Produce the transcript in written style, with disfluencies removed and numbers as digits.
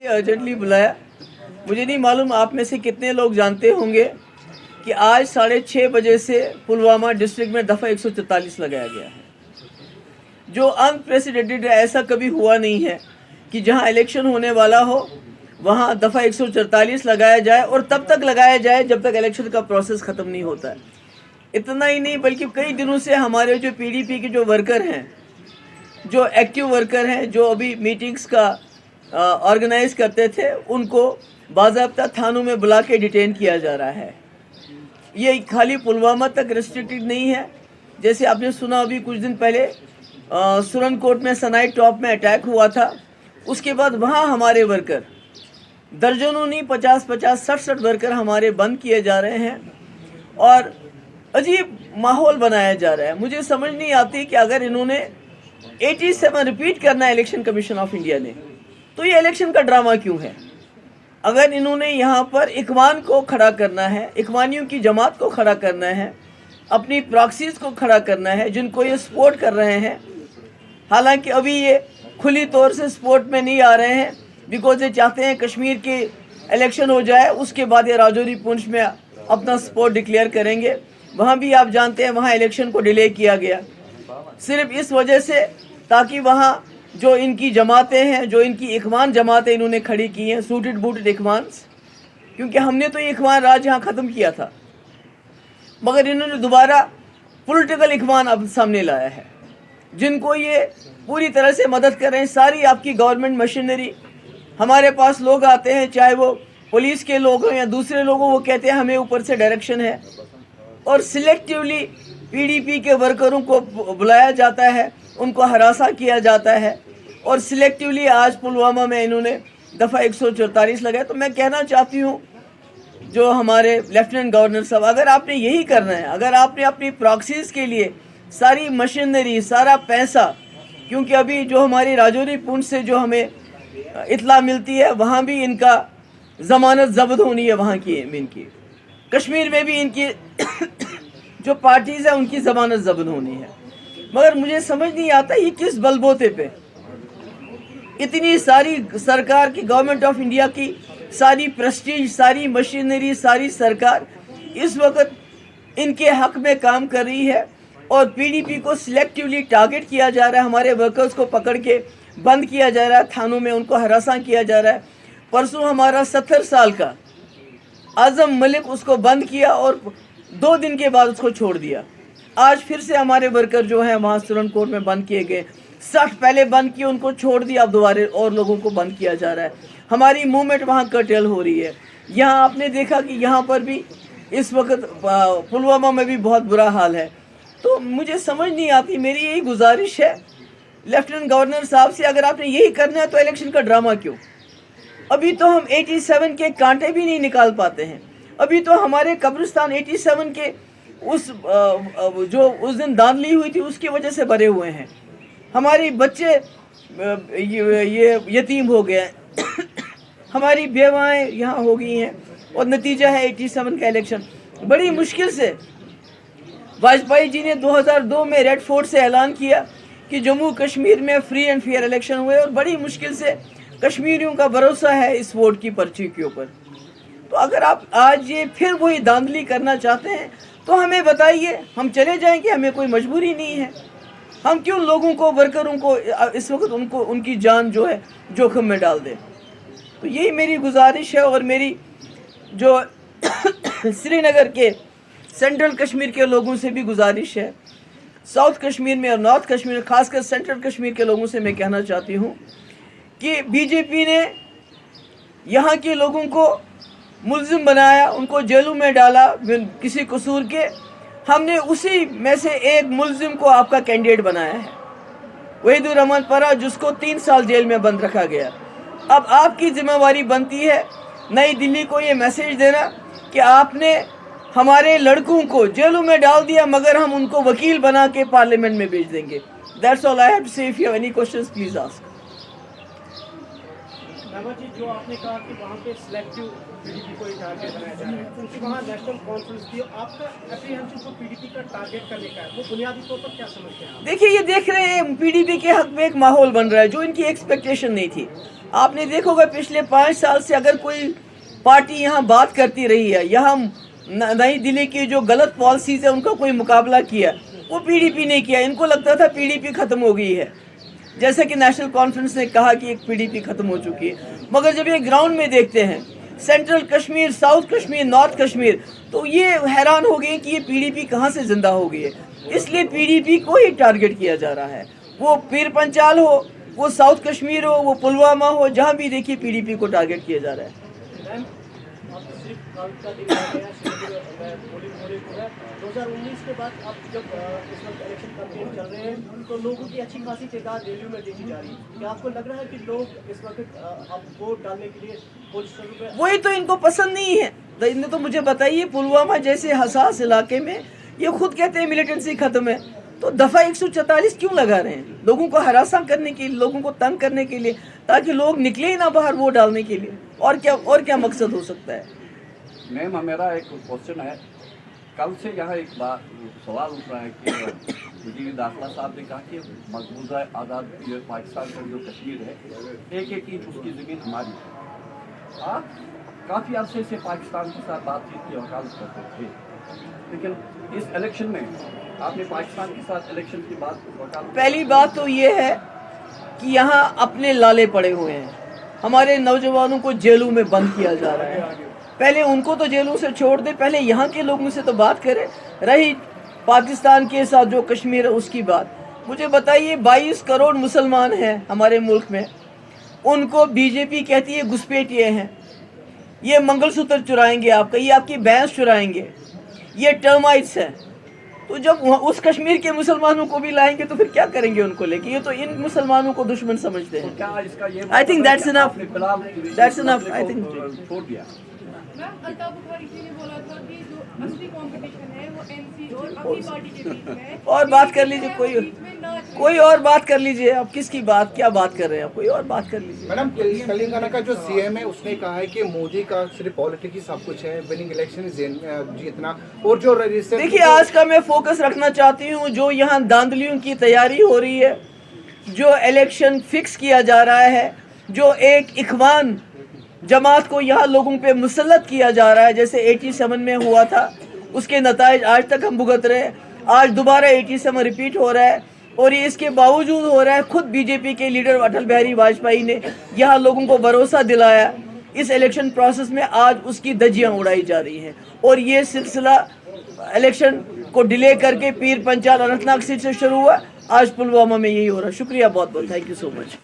Urgently बुलाया। मुझे नहीं मालूम आप में से कितने लोग जानते होंगे कि आज 6:30 बजे से पुलवामा डिस्ट्रिक्ट में दफ़ा 144 लगाया गया है, जो अनप्रेसिडेंटेड है। ऐसा कभी हुआ नहीं है कि जहां इलेक्शन होने वाला हो वहां दफ़ा 144 लगाया जाए और तब तक लगाया जाए जब तक इलेक्शन का प्रोसेस ख़त्म नहीं होता है। इतना ही नहीं बल्कि कई दिनों से हमारे जो पीडीपी के जो वर्कर हैं, जो एक्टिव वर्कर हैं, जो अभी मीटिंग्स का ऑर्गेनाइज करते थे, उनको बाज़ाब्ता थानों में बुला के डिटेन किया जा रहा है। ये खाली पुलवामा तक रिस्ट्रिक्टेड नहीं है। जैसे आपने सुना अभी कुछ दिन पहले सुरनकोट में सनाई टॉप में अटैक हुआ था, उसके बाद वहाँ हमारे वर्कर दर्जनों नहीं 50-50 60 वर्कर हमारे बंद किए जा रहे हैं और अजीब माहौल बनाया जा रहा है। मुझे समझ नहीं आती कि अगर इन्होंने 87 रिपीट करना है इलेक्शन कमीशन ऑफ इंडिया ने, तो ये इलेक्शन का ड्रामा क्यों है? अगर इन्होंने यहाँ पर इखवान को खड़ा करना है, इखवानियों की जमात को खड़ा करना है, अपनी प्रॉक्सीज को खड़ा करना है जिनको ये सपोर्ट कर रहे हैं, हालांकि अभी ये खुली तौर से सपोर्ट में नहीं आ रहे हैं बिकॉज ये चाहते हैं कश्मीर के इलेक्शन हो जाए, उसके बाद ये राजौरी पुंछ में अपना सपोर्ट डिक्लेयर करेंगे। वहाँ भी आप जानते हैं वहाँ इलेक्शन को डिले किया गया सिर्फ इस वजह से ताकि वहाँ जो इनकी जमातें हैं, जो इनकी इखवान जमातें इन्होंने खड़ी की हैं, सूटेड बूटेड इखवान, क्योंकि हमने तो ये इखवान राज यहाँ ख़त्म किया था, मगर इन्होंने दोबारा पॉलिटिकल इखवान अब सामने लाया है जिनको ये पूरी तरह से मदद कर रहे हैं। सारी आपकी गवर्नमेंट मशीनरी, हमारे पास लोग आते हैं, चाहे वो पुलिस के लोग हों या दूसरे लोग हों, वो कहते हैं हमें ऊपर से डायरेक्शन है और सिलेक्टिवली पीडीपी के वर्करों को बुलाया जाता है, उनको हरासा किया जाता है और सिलेक्टिवली आज पुलवामा में इन्होंने दफ़ा 144 लगाया। तो मैं कहना चाहती हूँ जो हमारे लेफ्टिनेंट गवर्नर साहब, अगर आपने यही करना है, अगर आपने अपनी प्रॉक्सीज के लिए सारी मशीनरी, सारा पैसा, क्योंकि अभी जो हमारी राजौरी पुंछ से जो हमें इत्तला मिलती है वहाँ भी इनका ज़मानत ज़ब्त होनी है, वहाँ की इनकी कश्मीर में भी इनकी जो पार्टीज़ है उनकी ज़मानत ज़ब्त होनी है। मगर मुझे समझ नहीं आता ये किस बलबोते पे इतनी सारी सरकार की, गवर्नमेंट ऑफ इंडिया की सारी प्रेस्टीज, सारी मशीनरी, सारी सरकार इस वक्त इनके हक में काम कर रही है और पीडीपी को सिलेक्टिवली टारगेट किया जा रहा है। हमारे वर्कर्स को पकड़ के बंद किया जा रहा है, थानों में उनको हरासा किया जा रहा है। परसों हमारा 70 साल का आज़म मलिक, उसको बंद किया और 2 दिन के बाद उसको छोड़ दिया। आज फिर से हमारे वर्कर जो हैं वहाँ सुरनकोट में बंद किए गए। 60 पहले बंद किए, उनको छोड़ दिया, अब दोबारा और लोगों को बंद किया जा रहा है। हमारी मूवमेंट वहाँ कर्टेल हो रही है। यहाँ आपने देखा कि यहाँ पर भी इस वक्त पुलवामा में भी बहुत बुरा हाल है। तो मुझे समझ नहीं आती, मेरी यही गुजारिश है लेफ्टिनेंट गवर्नर साहब से, अगर आपने यही करना है तो इलेक्शन का ड्रामा क्यों? अभी तो हम 87 के कांटे भी नहीं निकाल पाते हैं। अभी तो हमारे कब्रिस्तान 87 के जो उस दिन धांधली हुई थी उसकी वजह से भरे हुए हैं। हमारी बच्चे ये यतीम हो गए हमारी बेवाएँ यहाँ हो गई हैं और नतीजा है 87 का इलेक्शन। बड़ी मुश्किल से वाजपेयी जी ने 2002 में रेड फोर्ट से ऐलान किया कि जम्मू कश्मीर में फ्री एंड फेयर इलेक्शन हुए और बड़ी मुश्किल से कश्मीरियों का भरोसा है इस वोट की पर्ची के ऊपर। तो अगर आप आज ये फिर वही धांधली करना चाहते हैं तो हमें बताइए, हम चले जाएंगे, हमें कोई मजबूरी नहीं है। हम क्यों लोगों को, वर्करों को इस वक्त उनकी जान जो है जोखिम में डाल दें? तो यही मेरी गुजारिश है और मेरी जो श्रीनगर के सेंट्रल कश्मीर के लोगों से भी गुजारिश है, साउथ कश्मीर में और नॉर्थ कश्मीर, खासकर सेंट्रल कश्मीर के लोगों से मैं कहना चाहती हूँ कि बीजेपी ने यहाँ के लोगों को मुल्जिम बनाया, उनको जेलों में डाला किसी कसूर के। हमने उसी में से एक मुल्जिम को आपका कैंडिडेट बनाया है, वहीदुर रहमान परा, जिसको 3 साल जेल में बंद रखा गया। अब आपकी जिम्मेवारी बनती है नई दिल्ली को ये मैसेज देना कि आपने हमारे लड़कों को जेलों में डाल दिया मगर हम उनको वकील बना के पार्लियामेंट में भेज देंगे। That's all I have to say. If you have any questions please ask. Ahmed ji, जो आपने कहा कि वहाँ पे सिलेक्टिव पीडीपी को ही टारगेट बनाया जा रहा है, क्योंकि वहाँ नेशनल कॉन्फ्रेंस थी, आपका एप्रीहेंशन को पीडीपी का टारगेट करने का है, वो बुनियादी तौर पर क्या समझते हैं आप? देखिए, ये देख रहे हैं पीडीपी के हक में एक माहौल बन रहा है जो इनकी एक्सपेक्टेशन नहीं थी। आपने देखा होगा पिछले 5 साल से अगर कोई पार्टी यहाँ बात करती रही है, यहाँ नई दिल्ली की जो गलत पॉलिसीज है उनका कोई मुकाबला किया, वो पीडीपी ने किया। इनको लगता था पीडीपी खत्म हो गई है, जैसे कि नेशनल कॉन्फ्रेंस ने कहा कि एक पीडीपी खत्म हो चुकी है। मगर जब ये ग्राउंड में देखते हैं central Kashmir, south Kashmir, north Kashmir, तो ये हैरान हो गए कि ये पीडीपी कहाँ से जिंदा हो गई है। इसलिए पीडीपी को ही टारगेट किया जा रहा है, वो पीर पंचाल हो, वो साउथ कश्मीर हो, वो पुलवामा हो, जहाँ भी देखिए पीडीपी को टारगेट किया जा रहा है। मैम, आप सिर्फ काउंट का दिन आ गया, पोलिंग हो रही है 2019 के बाद अब जब इस वक्त इलेक्शन कैंपेन चल रहे हैं तो लोगों की अच्छी खासी तादाद रैलियों में देखी जा रही है। क्या आपको लग रहा है कि लोग इस वक्त अब वोट डालने के लिए पोस्टरों पे? वही तो इनको पसंद नहीं है। तो इन्हें तो मुझे बताइए, पुलवामा जैसे हसास इलाके में ये खुद कहते हैं मिलिटेंसी खत्म है, तो दफा 144 क्यों लगा रहे हैं? लोगों को हरासा करने के लिए, लोगों को तंग करने के लिए, ताकि लोग निकले ही ना बाहर वोट डालने के लिए। और क्या मकसद हो सकता है? मैम, मेरा एक क्वेश्चन है। कल से यहाँ एक बात सवाल उठ रहा है कि वजीर दाखिला साहब ने कहा कि मकबूजा आज़ाद पाकिस्तान का जो कश्मीर है, एक एक इंच उसकी ज़मीन हमारी है। आप काफ़ी अरसे से पाकिस्तान के साथ बातचीत की वकालत करते थे, लेकिन इस इलेक्शन में आपने पाकिस्तान के साथ इलेक्शन की बात वकालत। पहली बात तो ये है कि यहाँ अपने लाले पड़े हुए हैं, हमारे नौजवानों को जेलों में बंद किया जा रहा है। पहले उनको तो जेलों से छोड़ दे, पहले यहाँ के लोगों से तो बात करें। रही पाकिस्तान के साथ जो कश्मीर है उसकी बात, मुझे बताइए 22 करोड़ मुसलमान हैं हमारे मुल्क में, उनको बीजेपी कहती है घुसपैठिए हैं, ये मंगलसूत्र चुराएंगे आपका, ये आपकी भैंस चुराएंगे, ये टर्माइट्स हैं। तो जब उस कश्मीर के मुसलमानों को भी लाएंगे तो फिर क्या करेंगे उनको लेके? ये तो इन मुसलमानों को दुश्मन समझते हैं। I think that's enough, I think छोड़ दिया। मैम, अल्ताफ बुखारी जी ने बोला था कि जो असली कंपटीशन है वो एनसी और अपनी पार्टी के बीच में है। और बात कर लीजिए, कोई और बात कर लीजिए। आप किसकी बात, क्या बात कर रहे हैं आप? कोई और बात कर लीजिए। मैडम, तेलंगाना का जो सीएम है उसने कहा है कि मोदी का सिर्फ पॉलिटिक्स ही सब कुछ है, विनिंग इलेक्शन जीतना। और जो देखिए, आज का मैं फोकस रखना चाहती हूँ जो यहाँ धांधलियों की तैयारी हो रही है, जो इलेक्शन फिक्स किया जा रहा है, जो एक इखवान जमात को यहाँ लोगों पे मुसल्लत किया जा रहा है, जैसे 87 में हुआ था, उसके नताइज आज तक हम भुगत रहे हैं। आज दोबारा 87 रिपीट हो रहा है, और ये इसके बावजूद हो रहा है। खुद बीजेपी के लीडर अटल बिहारी वाजपेयी ने यहाँ लोगों को भरोसा दिलाया। इस इलेक्शन प्रोसेस में आज उसकी धज्जियाँ उड़ाई जा रही हैं, और ये सिलसिला इलेक्शन को डिले करके पीर पंचाल अनंतनाग सीट से शुरू हुआ, आज पुलवामा में यही हो रहा है। शुक्रिया, बहुत बहुत थैंक यू सो मच।